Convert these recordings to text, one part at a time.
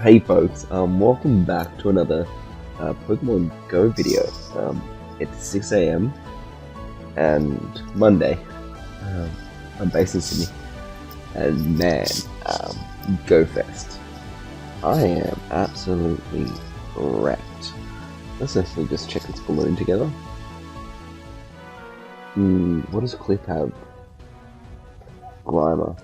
Hey folks, welcome back to another Pokemon Go video. It's 6 a.m. and Monday. Um, I'm based in Sydney, and man, Go Fest. I am absolutely wrecked. Let's actually just check its balloon together. What does Clip have? Grimer.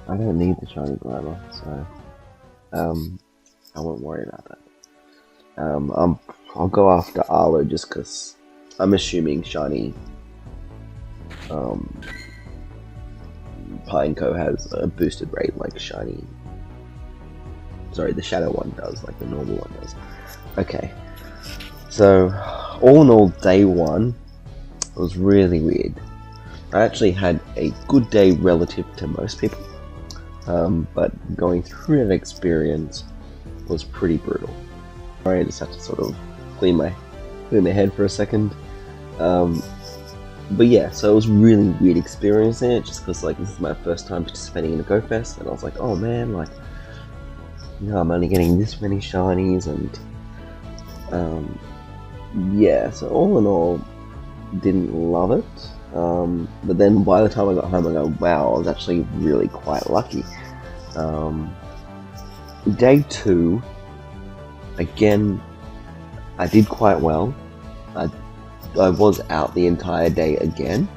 I don't need the shiny Grimer, so I won't worry about that. I'll go after Arlo just because I'm assuming shiny Pineco has a boosted rate like shiny. Sorry, the shadow one does, like the normal one does. Okay, so all in all, day one was really weird. I actually had a good day relative to most people. But going through that experience was pretty brutal. I just had to sort of clear my head for a second. But yeah, so it was really weird experiencing it, just because like this is my first time participating in a Go Fest, and I was like, oh man, like, you know, I'm only getting this many shinies, and yeah, so all in all, didn't love it. But then by the time I got home, I go, wow, I was actually really quite lucky. Day two, again, I did quite well. I was out the entire day again,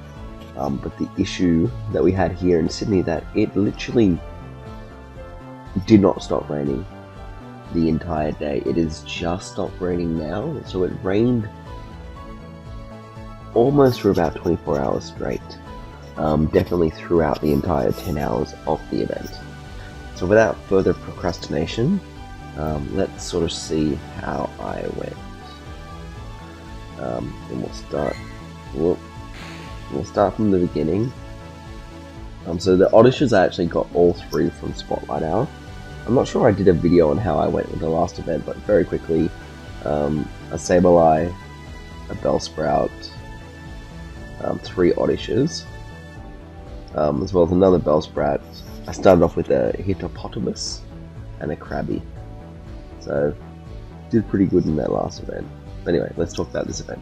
but the issue that we had here in Sydney, that it literally did not stop raining the entire day. It has just stopped raining now, so it rained almost for about 24 hours straight, definitely throughout the entire 10 hours of the event. So without further procrastination, let's sort of see how I went. And we'll start from the beginning. So the Oddishes, I actually got all three from Spotlight Hour. I'm not sure I did a video on how I went with the last event, but very quickly, a Sableye, a Bellsprout, 3 Oddishes, as well as another Bellsprout. I started off with a Hippopotamus and a Krabby, so did pretty good in that last event. Anyway, let's talk about this event.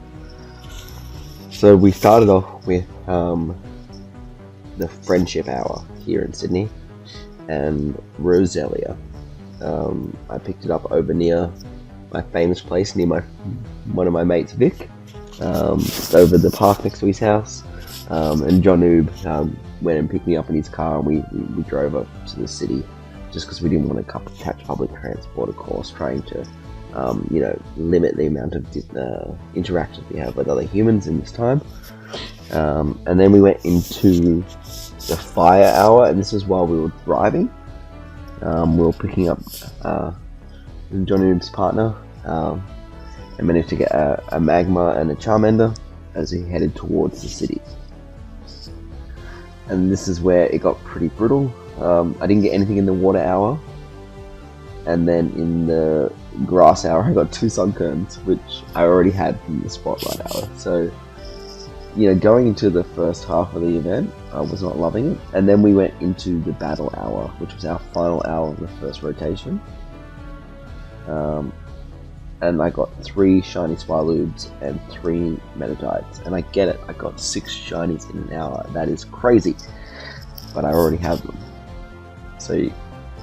So we started off with the Friendship Hour here in Sydney, and Roselia. I picked it up over near my famous place, near one of my mates, Vic. Over the park next to his house, and John Noob went and picked me up in his car, and we drove up to the city just because we didn't want to catch public transport, of course, trying to you know, limit the amount of interactions we have with other humans in this time. And then we went into the Fire Hour, and this is while we were driving. We were picking up John Noob's partner, and managed to get a Magma and a Charmander as he headed towards the city. And this is where it got pretty brutal. I didn't get anything in the Water Hour, and then in the Grass Hour I got 2 Sunkerns, which I already had from the Spotlight Hour. So, you know, going into the first half of the event, I was not loving it. And then we went into the Battle Hour, which was our final hour of the first rotation. And I got 3 shiny Swaloobs and 3 Metatides. And I get it, I got 6 shinies in an hour. That is crazy. But I already have them. So,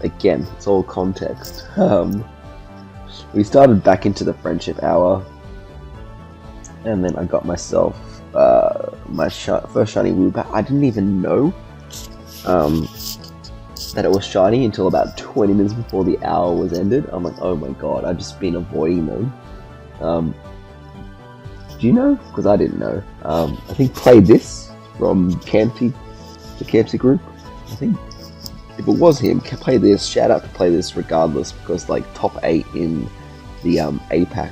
again, it's all context. We started back into the Friendship Hour. And then I got myself my first shiny Woobat. I didn't even know that it was shiny until about 20 minutes before the hour was ended. I'm like, oh my god, I've just been avoiding them. Do you know? Because I didn't know. I think Play This from Campsy, the Campsy group. I think if it was him, Play This. Shout out to Play This regardless, because like top 8 in the APAC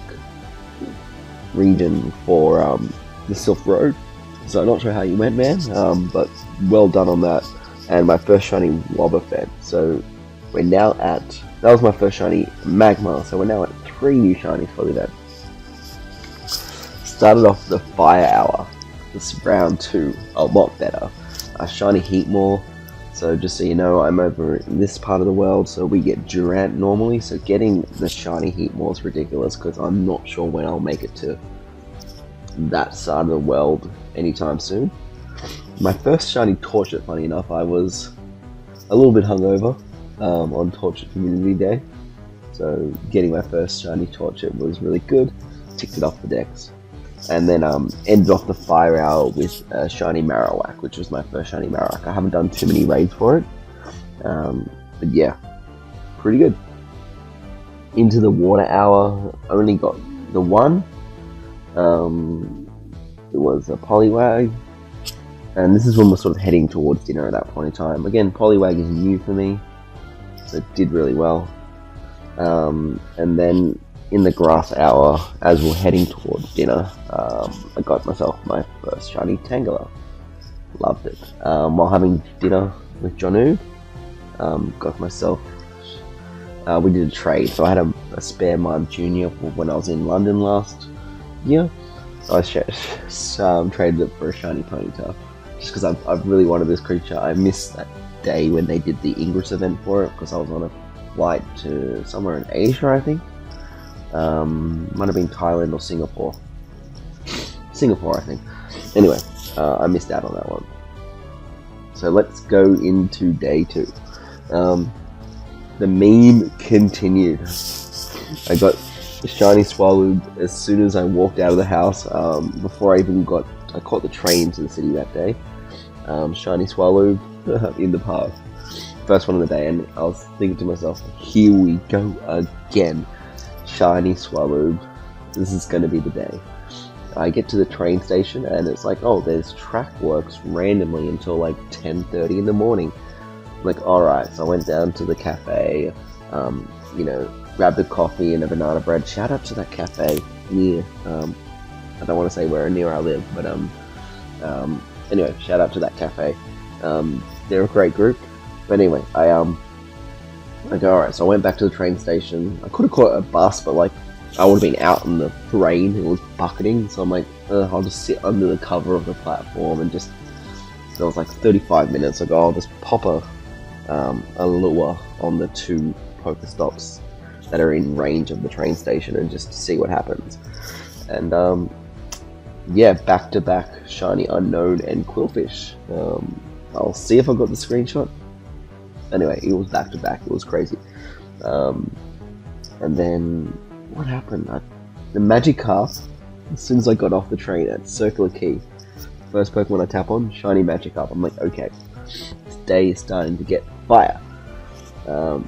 region for the Silk Road. So I'm not sure how you went, man, but well done on that. And my first shiny Wobbuffet. So we're now at, that was my first shiny Magma, so we're now at 3 new shinies for the event. Started off the Fire Hour. This round 2, a lot better. A shiny Heatmore, So just so you know, I'm over in this part of the world, so we get Durant normally, so getting the shiny Heatmor is ridiculous because I'm not sure when I'll make it to that side of the world anytime soon. My first shiny Torchic, funny enough, I was a little bit hungover on Torchic Community Day, so getting my first shiny Torchic was really good, ticked it off the decks. And then ended off the Fire Hour with a shiny Marowak, which was my first shiny Marowak. I haven't done too many raids for it, but yeah, pretty good. Into the Water Hour, only got the one. It was a Poliwag, and this is when we're sort of heading towards dinner at that point in time. Again, Poliwag is new for me, so it did really well. And then in the Grass Hour, as we're heading towards dinner, I got myself my first shiny Tangela. Loved it. While having dinner with Jonu, got myself... we did a trade, so I had a spare Mime Junior when I was in London last year. So I traded it for a shiny Ponyta, just because I've really wanted this creature. I missed that day when they did the Ingress event for it, because I was on a flight to somewhere in Asia, I think. Might have been Thailand or Singapore. Singapore, I think. Anyway, I missed out on that one. So let's go into day 2. The meme continued. I got the shiny Swallow as soon as I walked out of the house. Before I even I caught the train to the city that day. Shiny Swallow in the park. First one of the day, and I was thinking to myself, here we go again. Shiny Swallow, this is going to be the day. I get to the train station and it's like, oh, there's track works randomly until like 10:30 in the morning. I'm like, alright, so I went down to the cafe, grabbed a coffee and a banana bread. Shout out to that cafe near, I don't want to say where near I live, but anyway, shout out to that cafe. They're a great group. But anyway, I go, alright, so I went back to the train station. I could have caught a bus, but like, I would have been out in the rain. It was bucketing, so I'm like, I'll just sit under the cover of the platform and just... It was like 35 minutes ago. I'll just pop a lure on the 2 Pokestops that are in range of the train station and just see what happens. And yeah, back-to-back shiny Unknown and Quillfish. I'll see if I got the screenshot. Anyway, it was back-to-back. It was crazy. And then what happened? The Magikarp, as soon as I got off the train at Circular Quay, first Pokemon I tap on, shiny Magikarp. I'm like, okay, this day is starting to get fire. Then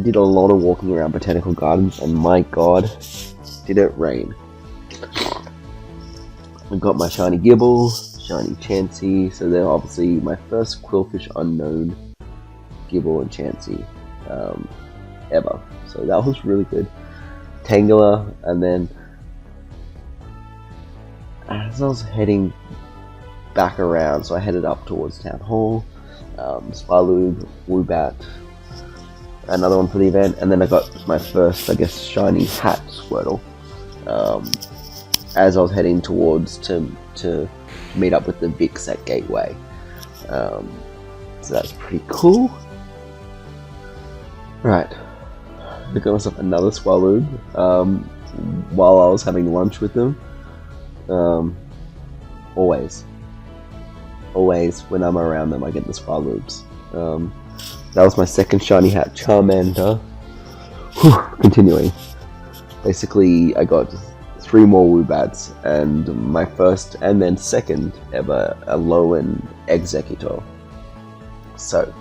did a lot of walking around Botanical Gardens, and my god, did it rain. I got my shiny Gible, shiny Chansey, so they're obviously my first Quillfish Unknown Gible and Chansey ever. So that was really good. Tangela, and then as I was heading back around, so I headed up towards Town Hall, Spaloob, Woobat, another one for the event, and then I got my first, I guess, shiny hat Squirtle. As I was heading towards to meet up with the Vix at Gateway. So that's pretty cool. Right. I got myself another Swallow while I was having lunch with them. Always when I'm around them I get the Swallows. That was my second shiny hat, Charmander. Continuing. Basically, I got 3 more Woobats and my first and then second ever Alolan Executor. So,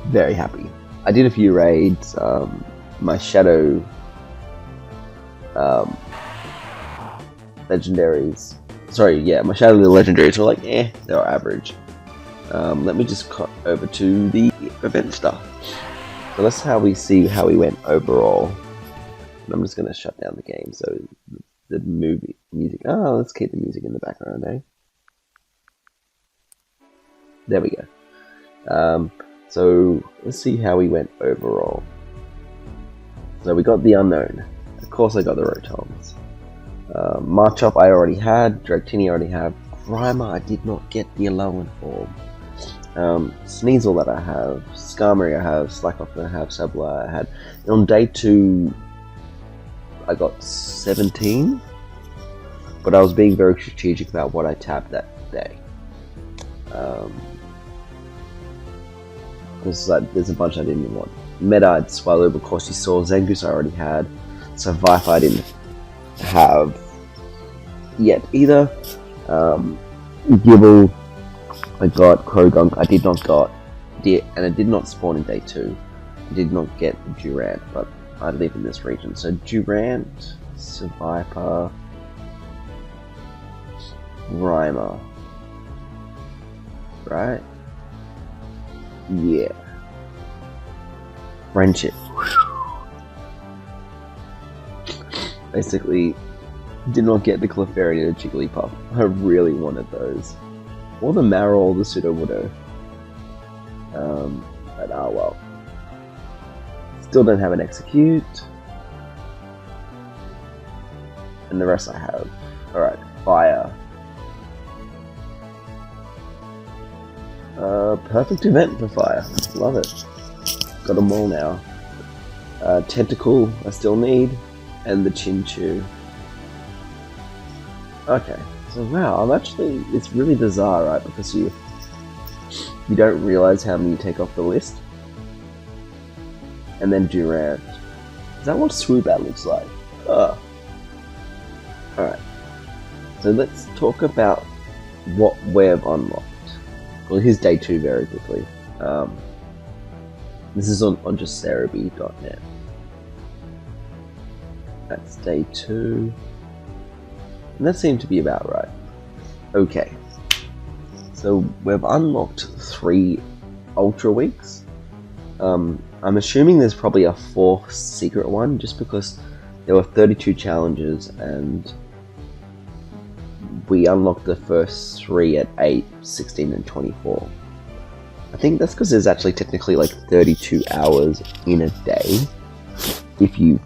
very happy. I did a few raids. My Shadow legendaries. Sorry, yeah, my Shadow legendaries were like, they were average. Let me just cut over to the event stuff. So let's see how we went overall. I'm just going to shut down the game so the music. Oh, let's keep the music in the background, eh? There we go. So let's see how we went overall. So we got the Unknown. Of course I got the Rotoms. Marchop I already had. Dratini I already had. Grimer, I did not get the Alolan form. Sneasel that I have, Skarmory I have, Slackoff I have, Sableye I had. And on day 2, I got 17, but I was being very strategic about what I tapped that day. Because there's a bunch I didn't want. Medite, Swallow, of course you saw. Zangoose I already had. So Viper I didn't have yet either. Gible I got. Krogunk I did not got. And it did not spawn in day 2. I did not get Durant, but I live in this region. So Durant, Viper, Grimer. Right? Yeah. Friendship. Basically, did not get the Clefairy or the Jigglypuff. I really wanted those. Or the Marill or the Sudowoodo. But oh well. Still don't have an Execute. And the rest I have. Alright, Fire. Perfect event for Fire. Love it. Got them all now. Tentacle I still need. And the Chinchou. Okay. So wow, it's really bizarre, right? Because you don't realize how many you take off the list. And then Durant. Is that what Swoobat looks like? Oh. Alright. So let's talk about what we've unlocked. Well, here's day 2 very quickly. This is on just Cerebi.net. That's day 2. And that seemed to be about right. Okay. So we've unlocked 3 Ultra Weeks. I'm assuming there's probably a 4th secret one, just because there were 32 challenges and we unlocked the first 3 at 8, 16 and 24. I think that's because there's actually technically like 32 hours in a day if you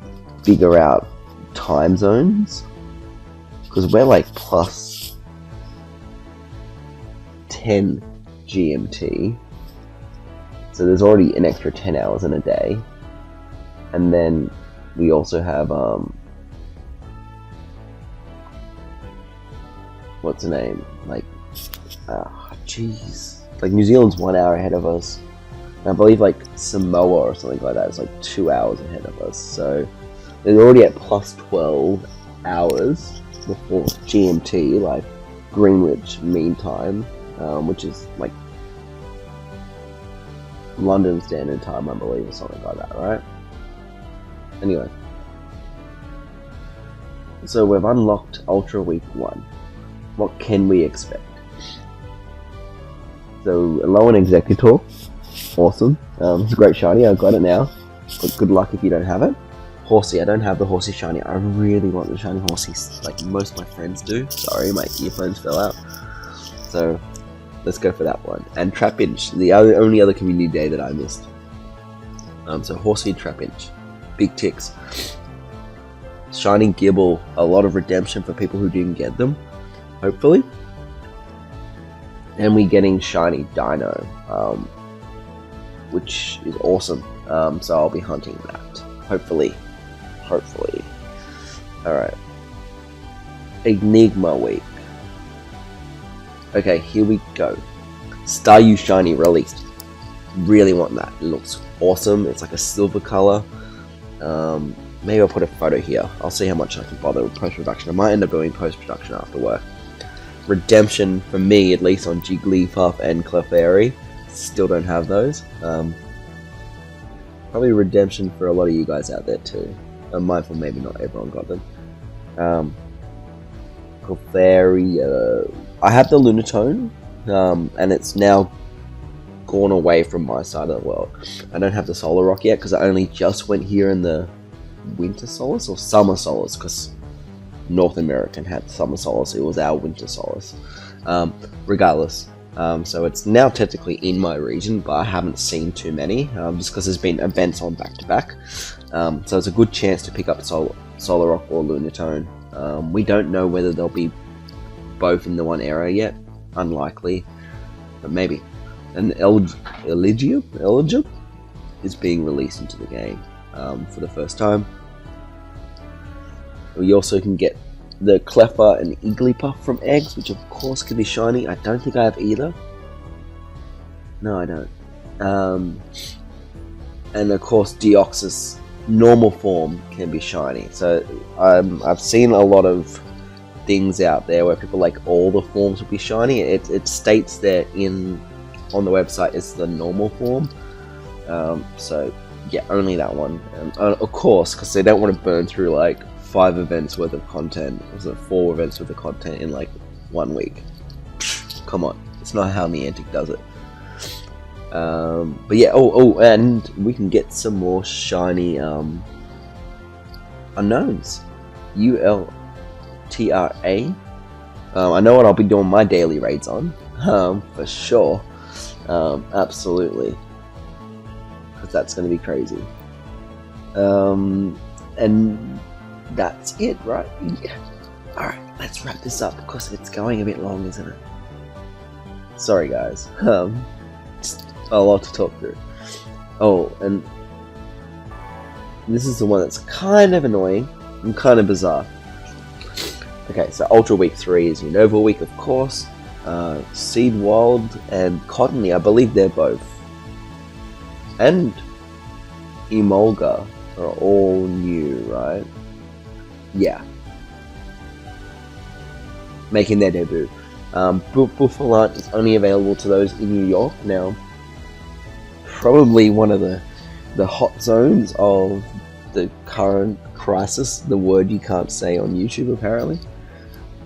figure out time zones, because we're like plus 10 GMT, so there's already an extra 10 hours in a day. And then we also have what's the name, like jeez, like New Zealand's 1 hour ahead of us, and I believe like Samoa or something like that is like 2 hours ahead of us, so they're already at plus 12 hours before GMT, like Greenwich Mean Time, which is like London Standard Time, I believe, or something like that, right? Anyway, so we've unlocked Ultra Week 1. What can we expect? So, Alolan Executor, awesome. It's a great shiny, I've got it now, but good luck if you don't have it. Horsey, I don't have the Horsey shiny. I really want the shiny Horsey, like most of my friends do. Sorry, my earphones fell out. So, let's go for that one. And Trapinch, the only other community day that I missed. So Horsey, Trapinch, big ticks. Shiny Gible, a lot of redemption for people who didn't get them, hopefully. And we're getting shiny Dino, which is awesome. So I'll be hunting that, hopefully. Alright. Enigma Week. Okay, here we go. Staryu Shiny released. Really want that. It looks awesome. It's like a silver color. Maybe I'll put a photo here. I'll see how much I can bother with post-production. I might end up doing post-production after work. Redemption, for me at least, on Jigglypuff and Clefairy. Still don't have those. Probably redemption for a lot of you guys out there too. I'm mindful maybe not everyone got them. Clefairy, I have the Lunatone, and it's now gone away from my side of the world. I don't have the Solar Rock yet because I only just went here in the Winter Solace or Summer Solace, because North American had Summer Solace. It was our Winter Solace. Regardless, so it's now technically in my region, but I haven't seen too many, just because there's been events on back to back. So it's a good chance to pick up Solar Rock or Lunatone. We don't know whether they'll be both in the one area yet. Unlikely, but maybe. And Eligible is being released into the game for the first time. We also can get the Cleffa and Igglybuff from eggs, which of course can be shiny. I don't think I have either. No, I don't. And of course, Deoxys normal form can be shiny. So I've seen a lot of things out there where people like all the forms will be shiny. It states there on the website it's the normal form. So yeah, only that one. Of course, because they don't want to burn through like 5 events worth of content. Was it 4 events worth of content in like 1 week? Come on, it's not how Niantic does it. But yeah, and we can get some more shiny unknowns. Ultra. I know what I'll be doing my daily raids on, for sure. Absolutely, because that's going to be crazy. And that's it, right? Yeah. All right, let's wrap this up because it's going a bit long, isn't it? Sorry, guys. Just a lot to talk through. Oh, and this is the one that's kind of annoying and kind of bizarre. Okay, so Ultra Week 3 is Unova Week, of course. Seedwald and Cottonly, I believe they're both. And Emolga are all new, right? Yeah. Making their debut. Buffalant is only available to those in New York now. Probably one of the hot zones of the current crisis, the word you can't say on YouTube apparently,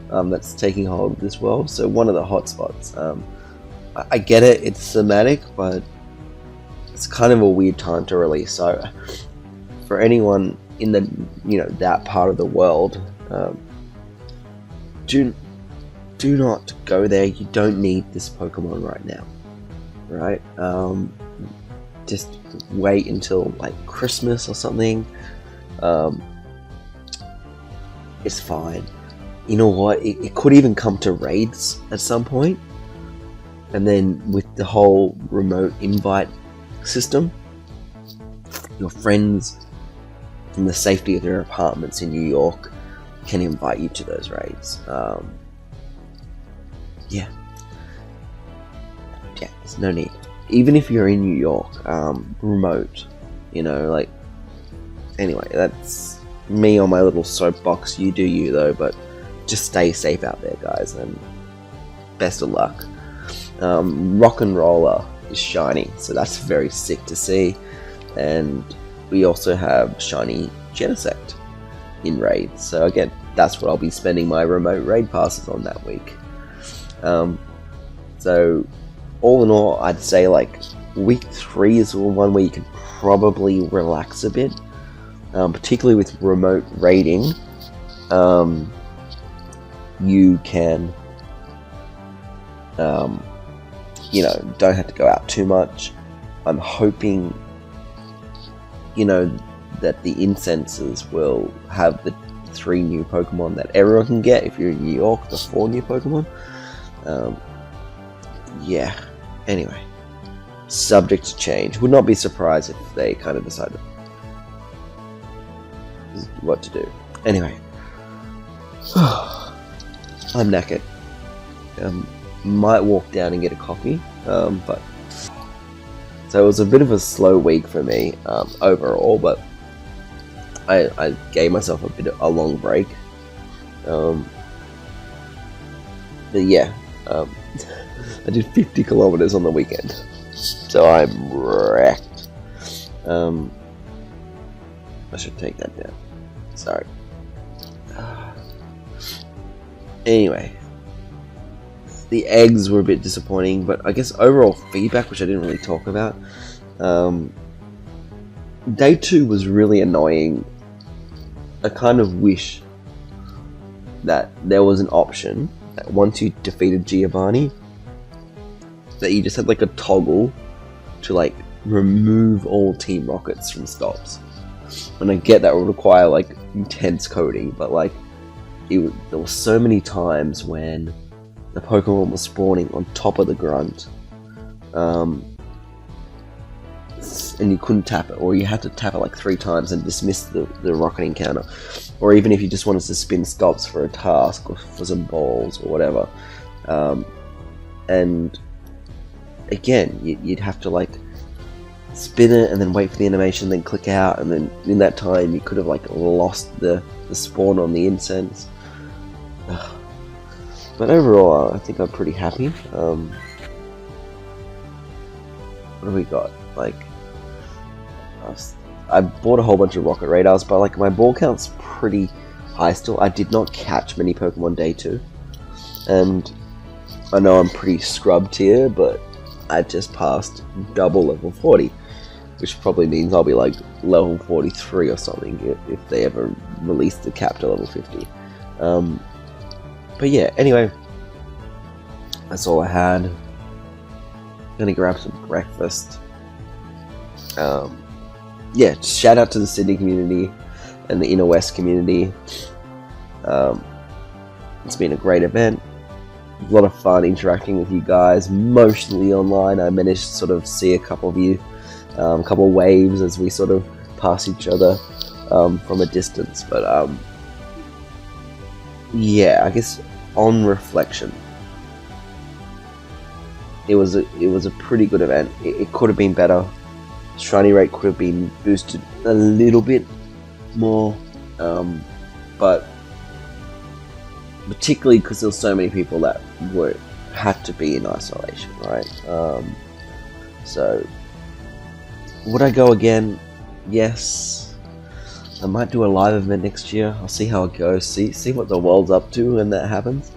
that's taking hold of this world. So one of the hot spots. I get it, it's thematic, but it's kind of a weird time to release. So for anyone in the that part of the world, do not go there. You don't need this Pokemon right now, right? Just wait until like Christmas or something. It's fine. You know what? It could even come to raids at some point, and then with the whole remote invite system, your friends from the safety of their apartments in New York can invite you to those raids. Yeah, there's no need. Even if you're in New York, remote, like, anyway, that's me on my little soapbox. You do you though, but just stay safe out there, guys, and best of luck. Rock and Roller is shiny, so that's very sick to see. And we also have shiny Genesect in raids, so again, that's what I'll be spending my remote raid passes on that week. So all in all, I'd say like week 3 is one where you can probably relax a bit, particularly with remote raiding. You can don't have to go out too much. I'm hoping that the incenses will have the 3 new Pokemon that everyone can get if you're in New York, the 4 new Pokemon. Yeah, anyway, subject to change. Would not be surprised if they kind of decided what to do. Anyway, I'm knackered. Might walk down and get a coffee, but so it was a bit of a slow week for me overall, but I gave myself a long break. But yeah, I did 50 kilometers on the weekend, so I'm wrecked. I should take that down. Sorry. Anyway, the eggs were a bit disappointing, but I guess overall feedback, which I didn't really talk about. Day 2 was really annoying. I kind of wish that there was an option that once you defeated Giovanni, that you just had like a toggle to like remove all Team Rockets from stops. And I get that would require like intense coding, but like there were so many times when the Pokemon was spawning on top of the grunt, and you couldn't tap it, or you had to tap it like 3 times and dismiss the rocket encounter, or even if you just wanted to spin stops for a task or for some balls or whatever, and again you'd have to like spin it and then wait for the animation, then click out, and then in that time you could have like lost the spawn on the incense. But overall, I think I'm pretty happy. What do we got? Like, I bought a whole bunch of Rocket Radars, but like my ball count's pretty high still. I did not catch many Pokemon day 2, and I know I'm pretty scrubbed here, but I just passed double level 40, which probably means I'll be like level 43 or something if they ever release the cap to level 50. But yeah, anyway, that's all I had. Gonna grab some breakfast. Yeah, shout out to the Sydney community and the Inner West community. It's been a great event. A lot of fun interacting with you guys, mostly online. I managed to sort of see a couple of you, a couple of waves as we sort of pass each other from a distance. But yeah, I guess on reflection, it was a pretty good event. It could have been better. Shiny rate could have been boosted a little bit more, but particularly because there were so many people that had to be in isolation, right? So would I go again? Yes. I might do a live event next year. I'll see how it goes. See what the world's up to when that happens.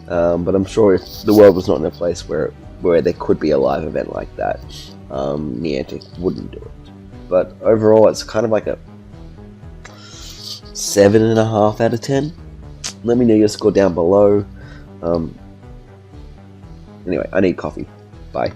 But I'm sure if the world was not in a place where there could be a live event like that, Niantic wouldn't do it. But overall, it's kind of like a 7.5 out of 10. Let me know your score down below. Anyway, I need coffee. Bye.